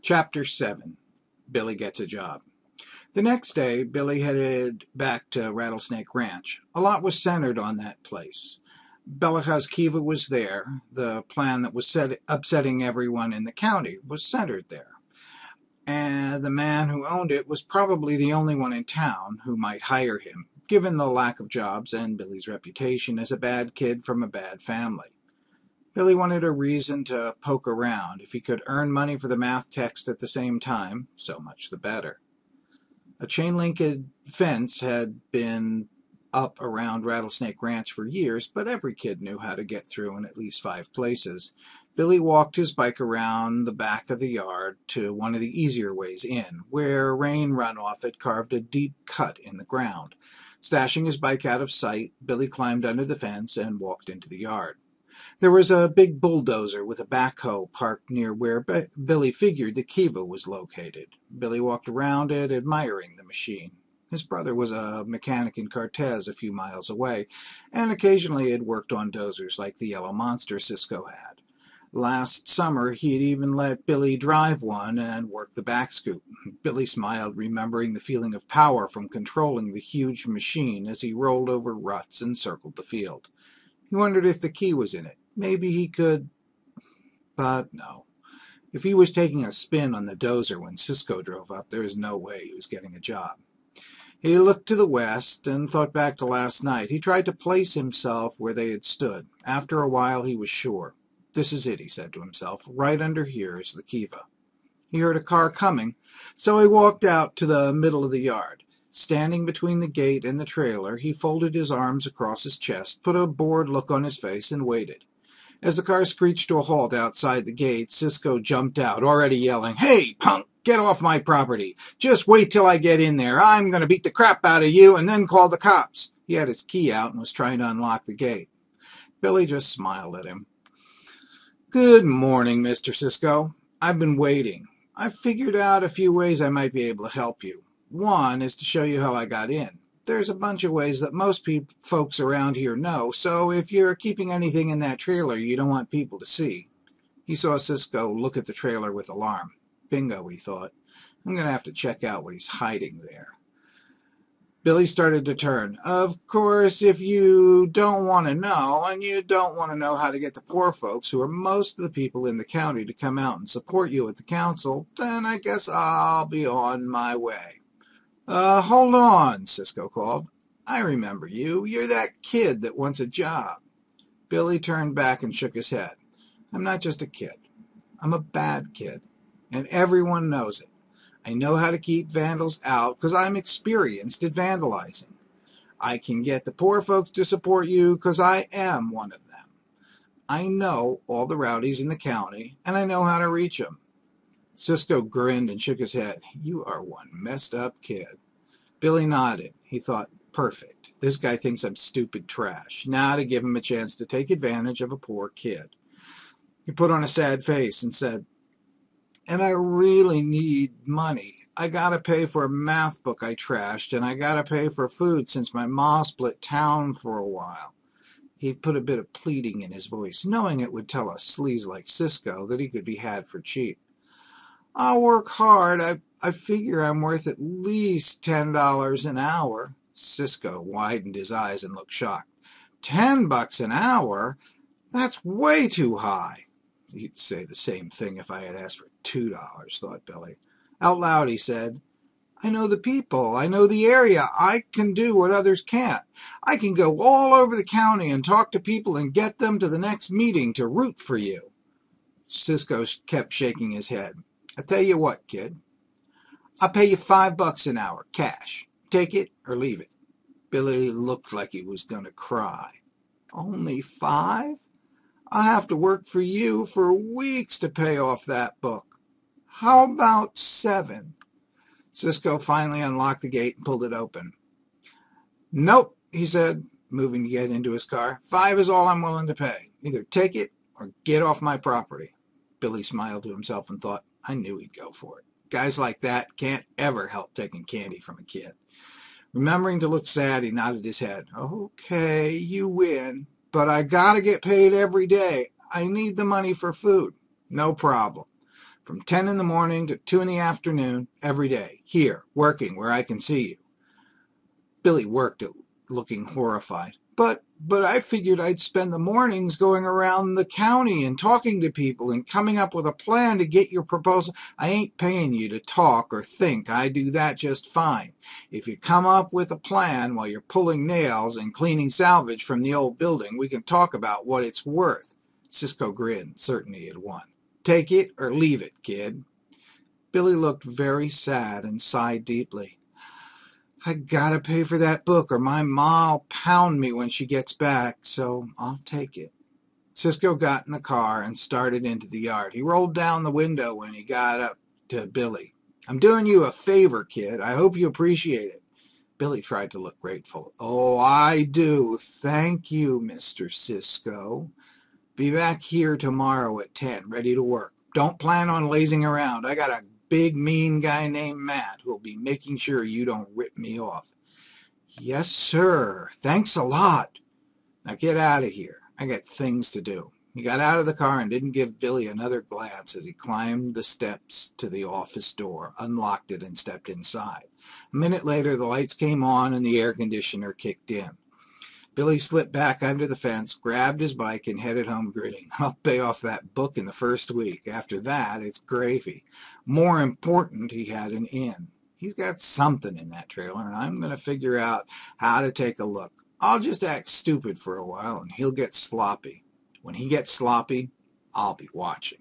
Chapter 7. Billy Gets a Job. The next day, Billy headed back to Rattlesnake Ranch. A lot was centered on that place. Belecha's kiva was there. The plan that was upsetting everyone in the county was centered there. And the man who owned it was probably the only one in town who might hire him, given the lack of jobs and Billy's reputation as a bad kid from a bad family. Billy wanted a reason to poke around. If he could earn money for the math text at the same time, so much the better. A chain-link fence had been up around Rattlesnake Ranch for years, but every kid knew how to get through in at least 5 places. Billy walked his bike around the back of the yard to one of the easier ways in, where rain runoff had carved a deep cut in the ground. Stashing his bike out of sight, Billy climbed under the fence and walked into the yard. There was a big bulldozer with a backhoe parked near where Billy figured the kiva was located. Billy walked around it, admiring the machine. His brother was a mechanic in Cortez a few miles away, and occasionally had worked on dozers like the yellow monster Cisco had. Last summer, he had even let Billy drive one and work the back scoop. Billy smiled, remembering the feeling of power from controlling the huge machine as he rolled over ruts and circled the field. He wondered if the key was in it. Maybe he could, but no. If he was taking a spin on the dozer when Cisco drove up, there was no way he was getting a job. He looked to the west and thought back to last night. He tried to place himself where they had stood. After a while, he was sure. This is it, he said to himself. Right under here is the kiva. He heard a car coming, so he walked out to the middle of the yard. Standing between the gate and the trailer, he folded his arms across his chest, put a bored look on his face, and waited. As the car screeched to a halt outside the gate, Cisco jumped out, already yelling, "Hey, punk, get off my property. Just wait till I get in there. I'm going to beat the crap out of you and then call the cops." He had his key out and was trying to unlock the gate. Billy just smiled at him. "Good morning, Mr. Cisco. I've been waiting. I've figured out a few ways I might be able to help you. One is to show you how I got in. There's a bunch of ways that most folks around here know, so if you're keeping anything in that trailer you don't want people to see." He saw Cisco look at the trailer with alarm. Bingo, he thought. I'm going to have to check out what he's hiding there. Billy started to turn. "Of course, if you don't want to know, and you don't want to know how to get the poor folks, who are most of the people in the county, to come out and support you at the council, then I guess I'll be on my way." Hold on," Cisco called. "I remember you. You're that kid that wants a job." Billy turned back and shook his head. "I'm not just a kid. I'm a bad kid, and everyone knows it. I know how to keep vandals out because I'm experienced at vandalizing. I can get the poor folks to support you because I am one of them. I know all the rowdies in the county, and I know how to reach them." Cisco grinned and shook his head. "You are one messed up kid." Billy nodded. He thought, perfect. This guy thinks I'm stupid trash. Now to give him a chance to take advantage of a poor kid. He put on a sad face and said, "And I really need money. I gotta pay for a math book I trashed, and I gotta pay for food since my ma split town for a while." He put a bit of pleading in his voice, knowing it would tell a sleaze like Cisco that he could be had for cheap. "I'll work hard. I figure I'm worth at least $10 an hour." Cisco widened his eyes and looked shocked. $10 an hour? That's way too high." He'd say the same thing if I had asked for $2, thought Billy. Out loud he said, "I know the people. I know the area. I can do what others can't. I can go all over the county and talk to people and get them to the next meeting to root for you." Cisco kept shaking his head. "I tell you what, kid. I'll pay you $5 an hour, cash. Take it or leave it." Billy looked like he was going to cry. "Only 5? I'll have to work for you for weeks to pay off that book. How about 7? Cisco finally unlocked the gate and pulled it open. "Nope," he said, moving to get into his car. "5 is all I'm willing to pay. Either take it or get off my property." Billy smiled to himself and thought, I knew he'd go for it. Guys like that can't ever help taking candy from a kid. Remembering to look sad, he nodded his head. "Okay, you win, but I gotta get paid every day. I need the money for food." "No problem. From 10 in the morning to 2 in the afternoon, every day. Here, working where I can see you. Billy worked it, looking horrified. But I figured I'd spend the mornings going around the county and talking to people and coming up with a plan to get your proposal. I ain't paying you to talk or think. I do that just fine. If you come up with a plan while you're pulling nails and cleaning salvage from the old building, we can talk about what it's worth. Cisco grinned, certain he had won. Take it or leave it, kid. Billy looked very sad and sighed deeply. I gotta pay for that book or my ma'll pound me when she gets back, so I'll take it. Cisco got in the car and started into the yard. He rolled down the window when he got up to Billy. I'm doing you a favor, kid. I hope you appreciate it. Billy tried to look grateful. Oh, I do. Thank you, Mr. Cisco. Be back here tomorrow at 10, ready to work. Don't plan on lazing around. I got a big, mean guy named Matt who'll be making sure you don't rip me off. Yes, sir. Thanks a lot. Now get out of here. I got things to do. He got out of the car and didn't give Billy another glance as he climbed the steps to the office door, unlocked it, and stepped inside. A minute later, the lights came on and the air conditioner kicked in. Billy slipped back under the fence, grabbed his bike, and headed home grinning. I'll pay off that book in the first week. After that, it's gravy. More important, he had an inn. He's got something in that trailer, and I'm going to figure out how to take a look. I'll just act stupid for a while, and he'll get sloppy. When he gets sloppy, I'll be watching.